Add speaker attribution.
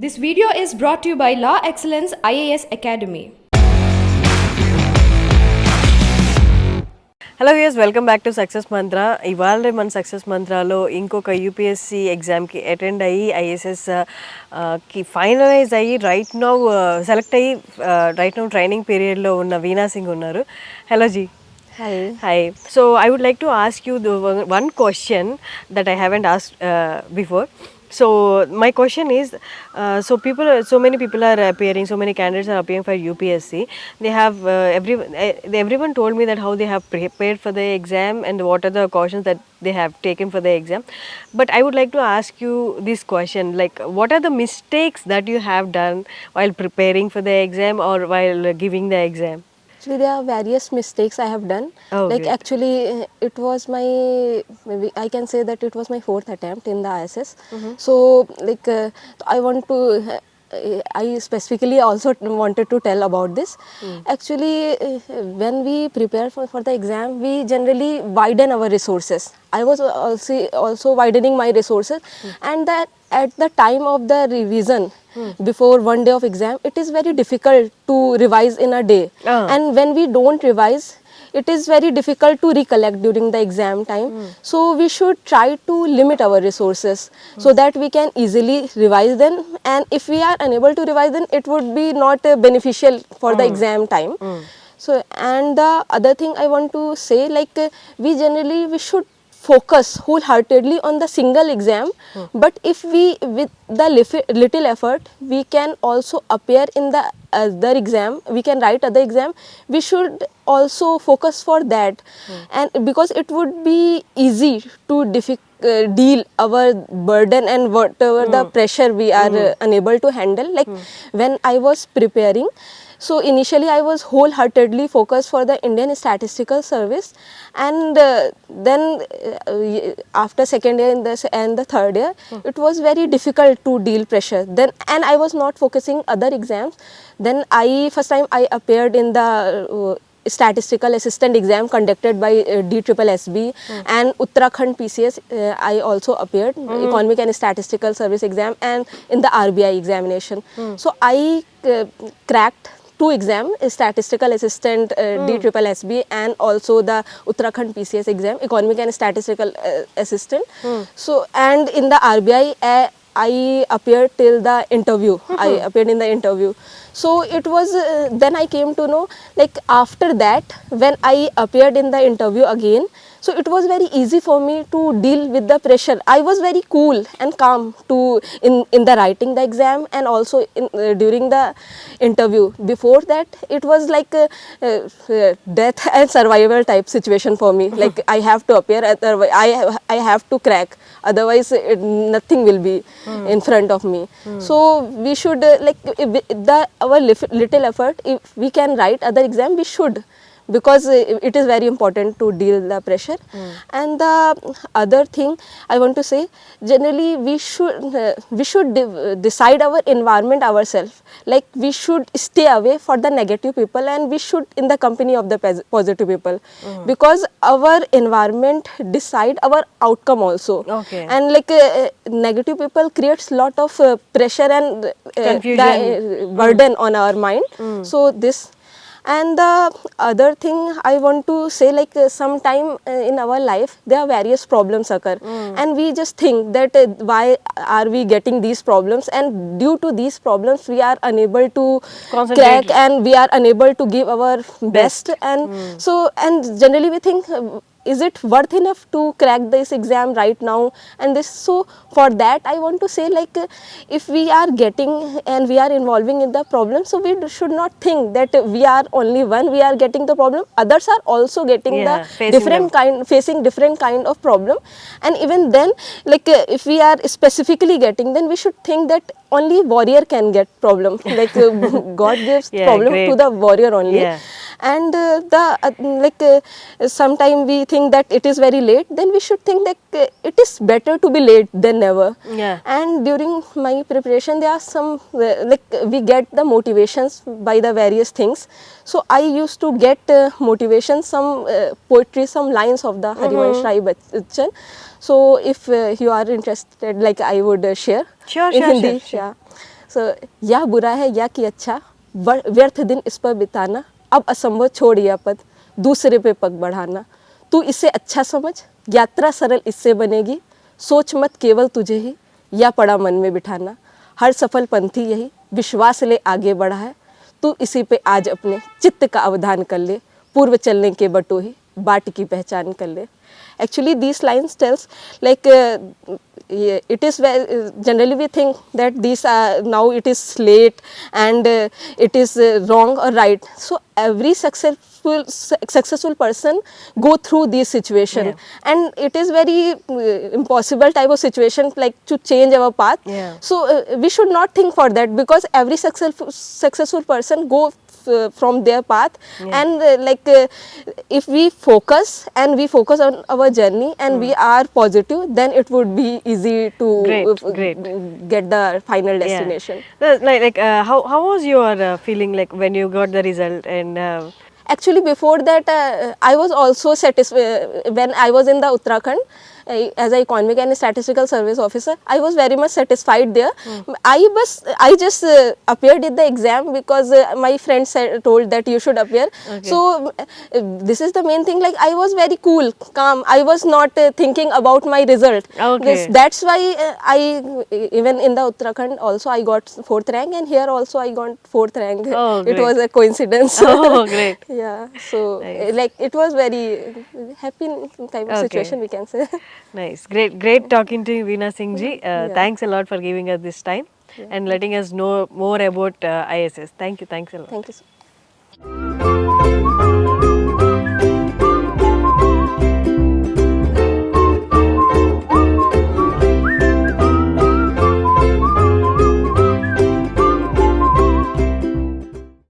Speaker 1: This video is brought to you by Law Excellence IAS Academy.
Speaker 2: Hello viewers, welcome back to success మంత్ర. ఇవాళ మన success మంత్రాలో ఇంకొక UPSC ఎగ్జామ్కి attend అయ్యి ISS కి finalize అయ్యి right now select అయ్యి right now training పీరియడ్లో ఉన్న వీణా సింగ్ ఉన్నారు. Hello ji. Hi. So I would like to ask you the one question that I haven't asked before. So my question is, so many people are appearing, so many candidates are appearing for UPSC. They have everyone told me that how they have prepared for the exam and what are the cautions that they have taken for the exam. But I would like to ask you this question, like what are the mistakes that you have done while preparing for the exam or while giving the exam?
Speaker 3: Actually, there are various mistakes I have done.
Speaker 2: Oh,
Speaker 3: like
Speaker 2: great.
Speaker 3: actually, it was my, maybe I can say that it was my fourth attempt in the ISS. So like I want to, I specifically also wanted to tell about this. Actually, when we prepare for the exam, we generally widen our resources. I was also widening my resources, and that at the time of the revision, before one day of exam, it is very difficult to revise in a day. And when we don't revise, it is very difficult to recollect during the exam time. So we should try to limit our resources so that we can easily revise them, and if we are unable to revise them, it would be not beneficial for the exam time. So, and the other thing I want to say, like we should focus wholeheartedly on the single exam, but if we, with the little effort, we can also appear in the other exam, we can write other exam, we should also focus for that. And because it would be easy to deal our burden and whatever the pressure we are unable to handle. Like when I was preparing, so initially I was wholeheartedly focused for the Indian Statistical Service, and then after second year and the third year, it was very difficult to deal pressure. Then, and I was not focusing other exams. Then first time I appeared in the statistical assistant exam conducted by DSSB and Uttarakhand PCS. I also appeared economic and statistical service exam and in the RBI examination. So I cracked two exam, statistical assistant DSSB and also the Uttarakhand PCS exam, economic and statistical assistant. So, and in the RBI I appeared till the interview. I appeared in the interview. So it was then I came to know, like after that, when I appeared in the interview again, so it was very easy for me to deal with the pressure. I was very cool and calm to in the writing the exam and also during the interview. Before that, it was like death and survival type situation for me. Like I have to appear, I have to crack, otherwise nothing will be in front of me. So we should our little effort, if we can write other exam, we should, because it is very important to deal the pressure. And the other thing I want to say, generally we should decide our environment ourselves. Like we should stay away for the negative people and we should in the company of the positive people, because our environment decide our outcome also.
Speaker 2: Okay.
Speaker 3: And like negative people creates lot of pressure and
Speaker 2: Confusion.
Speaker 3: burden on our mind. So this. And the other thing I want to say, like sometime in our life there are various problems occur, and we just think that why are we getting these problems, and due to these problems we are unable to
Speaker 2: Concentrate.
Speaker 3: crack and we are unable to give our best. And so, and generally we think, is it worth enough to crack this exam right now? And this, so for that I want to say, like if we are getting and we are involving in the problem, so we should not think that we are only one, we are getting the problem, others are also getting facing different kind of problem. And even then, like if we are specifically getting, then we should think that only warrior can get problem. Like God gives problem to the warrior only. And sometime we think that it is very late, then we should think that it is better to be late than never. And during my preparation, there are some like we get the motivations by the various things. So I used to get motivation, some poetry, some lines of the Harivansh Rai Bachchan. So if you are interested, like I would share in Hindi.
Speaker 2: Sure.
Speaker 3: Yeah. सो या बुरा है या कि अच्छा, व्यर्थ दिन इस पर बिताना, अब असंभव छोड़ यह पद, दूसरे पे पग बढ़ाना, तू इसे अच्छा समझ, यात्रा सरल इससे बनेगी, सोच मत केवल तुझे ही, या पड़ा मन में बिठाना, हर सफल पंथी यही विश्वास ले आगे बढ़ा है, तू इसी पे आज अपने चित्त का अवधान कर ले, पूर्व चलने के बटोही बाट की पहचान कर ले. Actually, these lines tells like it is generally we think that these now it is late and it is wrong or right. So every successful person go through this situation,
Speaker 2: Yeah.
Speaker 3: and it is very impossible type of situation like to change our path.
Speaker 2: Yeah.
Speaker 3: So we should not think for that, because every successful person go from their path. And if we focus and we focus on our journey and we are positive, then it would be easy to
Speaker 2: Great.
Speaker 3: get the final destination.
Speaker 2: Yeah. How was your feeling like when you got the result and
Speaker 3: Actually, before that, I was also satisfied when I was in the Uttarakhand as a economic and statistical service officer. I was very much satisfied there. I just appeared in the exam because my friend told that you should appear.
Speaker 2: Okay.
Speaker 3: So this is the main thing. Like, I was very cool, calm. I was not thinking about my result.
Speaker 2: Okay.
Speaker 3: That's why I even in the Uttarakhand also I got 4th rank, and here also I got 4th rank.
Speaker 2: Oh,
Speaker 3: It
Speaker 2: great.
Speaker 3: was a coincidence.
Speaker 2: Oh, great.
Speaker 3: Yeah, so
Speaker 2: Nice.
Speaker 3: like it was very happy type of
Speaker 2: Okay.
Speaker 3: situation, we can say.
Speaker 2: Nice, great talking to you, Veena Singh ji.
Speaker 3: Yeah.
Speaker 2: Thanks a lot for giving us this time and letting us know more about ISS. Thanks a lot.
Speaker 3: Thank you so